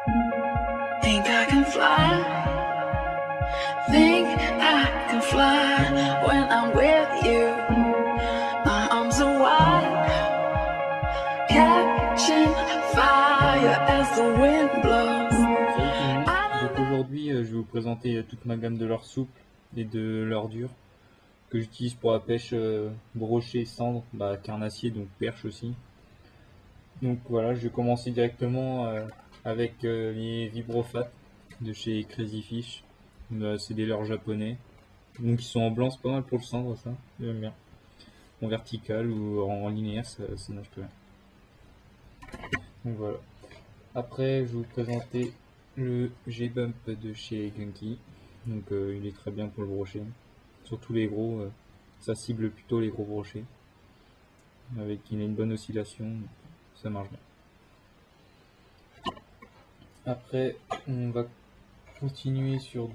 Think I can fly. Think I can fly when I'm with you. My arms are wide, catching fire as the wind blows. Salut tout le monde. Donc aujourd'hui, je vais vous présenter toute ma gamme de leurres souples et de leurres dures que j'utilise pour la pêche brochet, cendre, carnassier, donc perche aussi. Donc voilà, je vais commencer directement avec les Vibrofat de chez Crazy Fish. C'est des leurres japonais. Donc ils sont en blanc, c'est pas mal pour le cendre ça, j'aime bien. En vertical ou en linéaire, ça nage très bien. Donc voilà. Après, je vais vous présenter le G-Bump de chez Gunky. Donc il est très bien pour le brochet. Surtout les gros, ça cible plutôt les gros brochets. Il a une bonne oscillation, ça marche bien. Après, on va continuer sur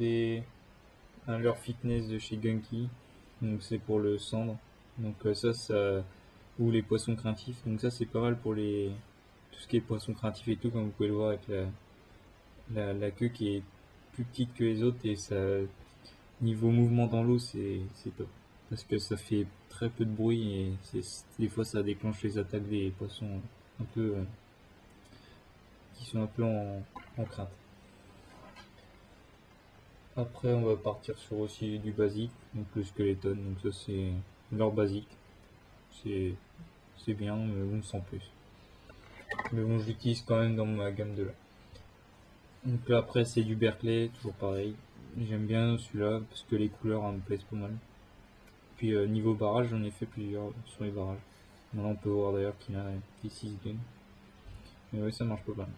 un leurre fitness de chez Gunky. Donc c'est pour le cendre. Donc ça ou les poissons craintifs. Donc ça c'est pas mal pour tout ce qui est poissons craintifs et tout, comme vous pouvez le voir avec la queue qui est plus petite que les autres, et ça, niveau mouvement dans l'eau, c'est top. Parce que ça fait très peu de bruit et des fois ça déclenche les attaques des poissons un peu qui sont un peu en crainte. Après on va partir sur aussi du basique, donc le skeleton, donc ça c'est leur basique. C'est bien, mais bon, sans plus. Mais bon, je l'utilise quand même dans ma gamme de là. Donc là après c'est du Berkeley, toujours pareil. J'aime bien celui-là parce que les couleurs me plaisent pas mal. Puis niveau barrage, j'en ai fait plusieurs sur les barrages. Maintenant on peut voir d'ailleurs qu'il a des 6 gaines. Mais oui, ça marche pas mal.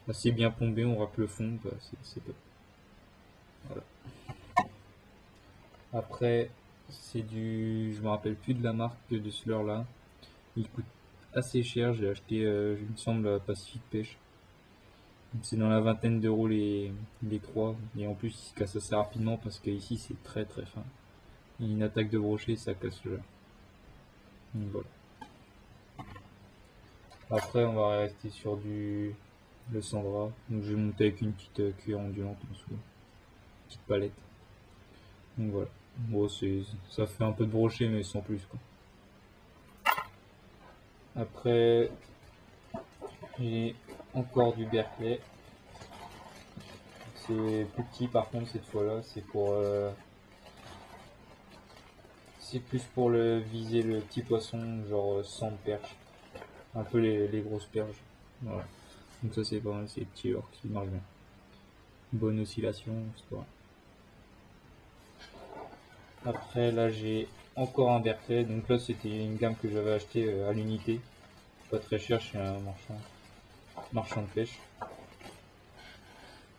Assez bien plombé, on rappe le fond, c'est top. Voilà. Après c'est je me rappelle plus de la marque de ce leurre là. Il coûte assez cher, j'ai acheté il me semble à Pacific Pêche. C'est dans la vingtaine d'euros les 3, et en plus il se casse assez rapidement parce que ici c'est très très fin. Une attaque de brochet, ça casse le leurre. Donc voilà. Après on va rester sur le Sandra. Donc je vais monter avec une petite cuillère ondulante en dessous, une petite palette. Donc voilà. Bon, ça fait un peu de brochet mais sans plus quoi. Après j'ai encore du Berkeley. C'est plus petit par contre cette fois-là, c'est plus pour viser le petit poisson, genre sans perche, un peu les grosses perches. Voilà. Donc ça c'est pas mal, c'est des petits leurres qui marchent bien. Bonne oscillation, c'est pas mal. Après là j'ai encore un Berkeley, donc là c'était une gamme que j'avais acheté à l'unité, pas très cher chez un marchand de pêche.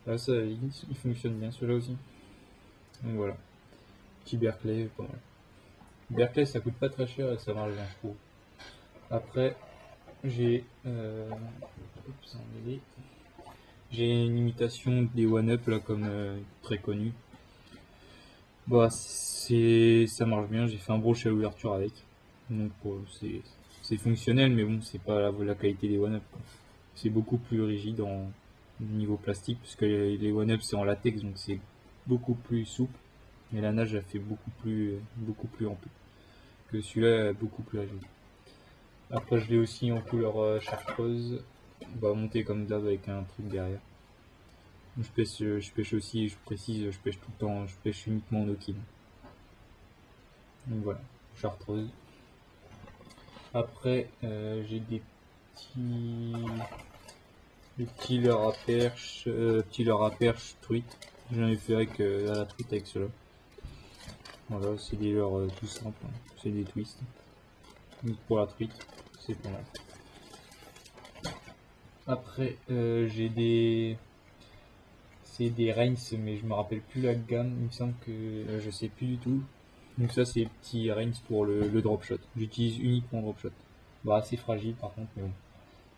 Là ça il fonctionne bien celui-là aussi. Donc voilà, petit Berkeley, pas mal. Berkeley ça coûte pas très cher et ça marche bien je trouve. Après j'ai une imitation des One Up là, comme très connu. Bah ça marche bien, j'ai fait un brochet à l'ouverture avec. Donc c'est fonctionnel, mais bon c'est pas la qualité des One Up. C'est beaucoup plus rigide au niveau plastique, puisque les One Up c'est en latex, donc c'est beaucoup plus souple. Mais la nage a fait beaucoup plus ample. Que celui-là beaucoup plus rigide. Après je l'ai aussi en couleur chartreuse, monté comme d'hab avec un truc derrière. Je pêche aussi, je précise, je pêche tout le temps, je pêche uniquement en no-kill. Donc voilà, chartreuse. Après j'ai des petits leurres à perche, truite. J'en ai fait avec à la truite avec cela. Voilà, c'est des leurres tout simples, hein. C'est des twists. Donc pour la truite, c'est pas mal. Après c'est des Reigns, mais je me rappelle plus la gamme, il me semble que je sais plus du tout. Donc ça c'est petits Reigns pour le drop shot. J'utilise uniquement drop shot. Assez fragile par contre, mais bon.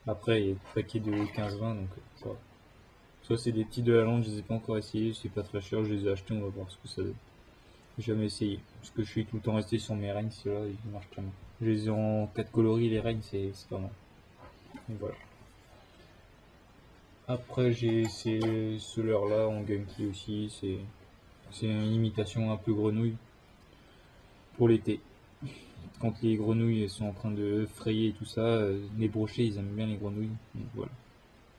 Après il y a des paquets de 15-20, donc ça va. Soit c'est des petits de la lande, je les ai pas encore essayés, c'est pas très cher, je les ai achetés, on va voir ce que ça donne. J'ai jamais essayé, parce que je suis tout le temps resté sur mes Reigns, ceux-là ils marchent très bien. Je les ai en 4 coloris les Reigns, c'est pas mal. Donc voilà. Après j'ai ce leurre là en gunky aussi, c'est une imitation un peu grenouille pour l'été. Quand les grenouilles sont en train de frayer et tout ça, les brochets ils aiment bien les grenouilles, donc voilà.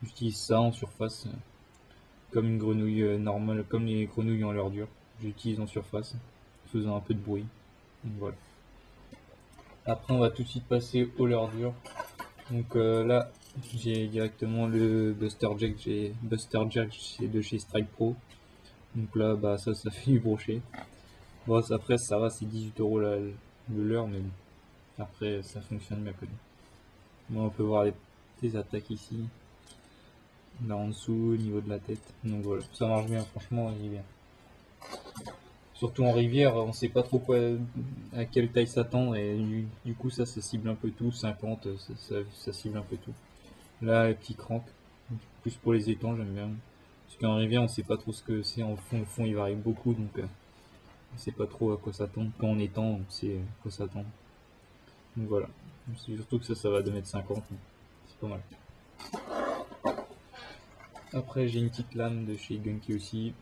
J'utilise ça en surface, comme une grenouille normale, comme les grenouilles en leurre dure. J'utilise en surface, faisant un peu de bruit, donc voilà. Après on va tout de suite passer au leurre dur. Donc là j'ai directement le Buster Jack, c'est de chez Strike Pro. Donc là bah ça fait du brochet. Bon après ça va, c'est 18 € le leurre, mais bon. Après ça fonctionne bien connu. Bon, on peut voir les attaques ici, là en dessous, au niveau de la tête. Donc voilà, ça marche bien, franchement il est bien. Surtout en rivière, on sait pas trop à quelle taille s'attendre, et du coup ça cible un peu tout, 50, ça cible un peu tout. Là, les petits cranks, plus pour les étangs, j'aime bien. Parce qu'en rivière, on sait pas trop ce que c'est, en fond, le fond il varie beaucoup, donc on sait pas trop à quoi s'attendre. Quand on étend, on sait à quoi s'attendre. Donc voilà, c'est surtout que ça va 2,50 m, c'est pas mal. Après, j'ai une petite lame de chez Gunky aussi.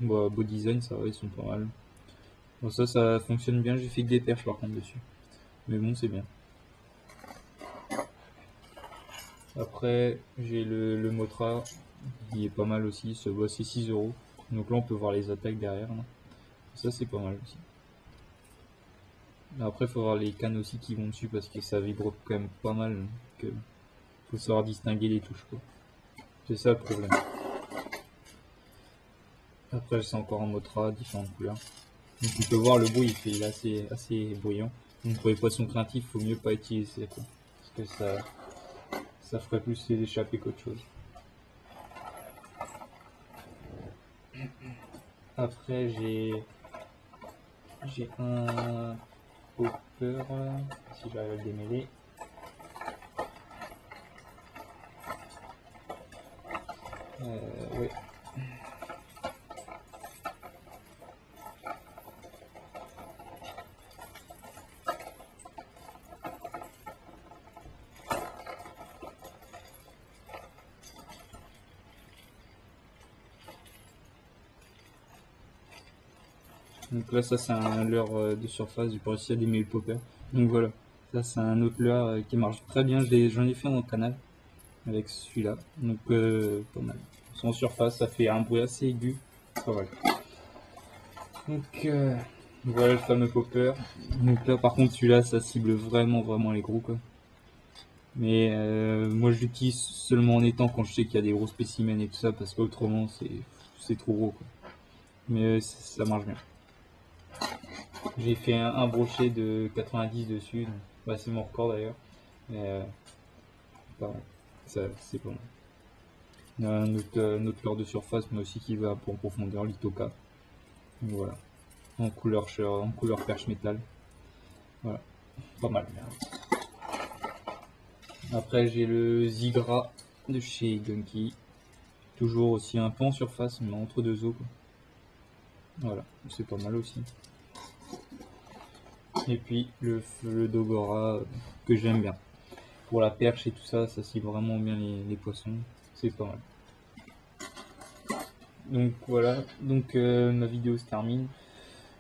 Bon, beau design, ça va, ils sont pas mal. Bon, ça fonctionne bien, j'ai fait que des perches par contre dessus. Mais bon, c'est bien. Après, j'ai le Motra, il est pas mal aussi, c'est 6 €. Donc là, on peut voir les attaques derrière. Là. Ça, c'est pas mal aussi. Après, il faut voir les cannes aussi qui vont dessus parce que ça vibre quand même pas mal. Donc, faut savoir distinguer les touches, quoi. C'est ça le problème. Après, c'est encore en Motra, différentes couleurs. Donc, on peut voir le bruit, il est assez bruyant. Donc, pour les poissons craintifs, il faut mieux pas utiliser quoi. Parce que ça ferait plus les échapper qu'autre chose. Après, j'ai un popper, si j'arrive à le démêler. Ouais. Donc là, ça c'est un leurre de surface, j'ai pas réussi à démêler le popper. Donc voilà, ça c'est un autre leurre qui marche très bien, j'en ai fait dans le canal avec celui-là, donc pas mal. En surface, ça fait un bruit assez aigu, pas mal. Donc voilà le fameux popper. Donc là par contre celui-là, ça cible vraiment les gros quoi. Mais moi je l'utilise seulement en étang quand je sais qu'il y a des gros spécimens et tout ça, parce qu'autrement c'est trop gros quoi. Mais ça marche bien. J'ai fait un brochet de 90 dessus, donc bah, c'est mon record d'ailleurs. Mais c'est pas mal. Il y a un autre leurre de surface, mais aussi qui va pour profondeur, l'Itoka. Donc voilà, en couleur perche métal. Voilà, pas mal. Après j'ai le Zigra de chez Gunky. Toujours aussi un peu en surface, mais entre deux eaux quoi. Voilà, c'est pas mal aussi. Et puis le Dogora que j'aime bien. Pour la perche et tout ça, ça cible vraiment bien les poissons. C'est pas mal. Donc voilà, donc ma vidéo se termine.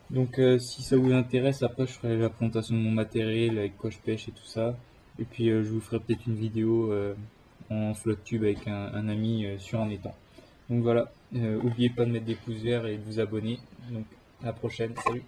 Donc si ça vous intéresse, après je ferai la présentation de mon matériel, avec quoi je pêche et tout ça. Et puis je vous ferai peut-être une vidéo en flotte-tube avec un ami sur un étang. Donc voilà, n'oubliez pas de mettre des pouces verts et de vous abonner. Donc à la prochaine, salut!